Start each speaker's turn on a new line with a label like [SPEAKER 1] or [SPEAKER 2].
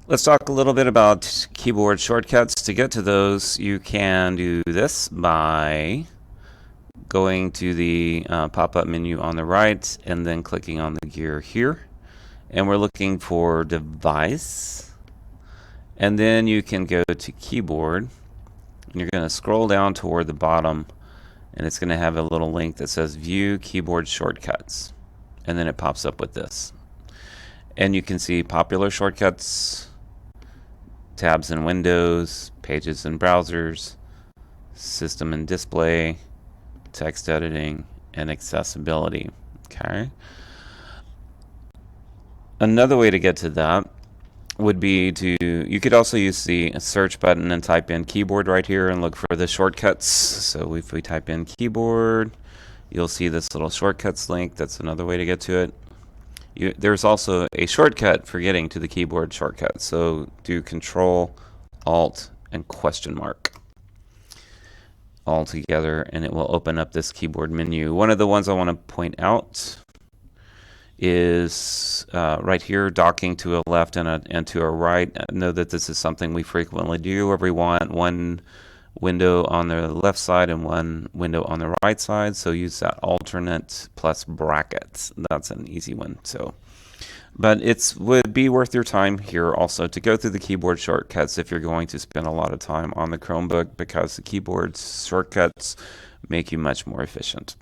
[SPEAKER 1] Let's talk a little bit about keyboard shortcuts. To get to those, you can do this by going to the pop-up menu on the right and then clicking on the gear here. And we're looking for device. And then you can go to keyboard. And you're going to scroll down toward the bottom. And it's going to have a little link that says view keyboard shortcuts. And then it pops up with this. And you can see popular shortcuts, tabs in Windows, pages in browsers, system and display, text editing, and accessibility. Okay. Another way to get to that would be you could also use the search button and type in keyboard right here and look for the shortcuts. So if we type in keyboard, you'll see this little shortcuts link. That's another way to get to it. There's also a shortcut for getting to the keyboard shortcut. So do Control, Alt, and question mark all together, and it will open up this keyboard menu. One of the ones I want to point out is right here, docking to a left and to a right. Know that this is something we frequently do where we want one window on the left side and one window on the right side. So use that alternate plus brackets. That's an easy one. But it would be worth your time here also to go through the keyboard shortcuts if you're going to spend a lot of time on the Chromebook, because the keyboard shortcuts make you much more efficient.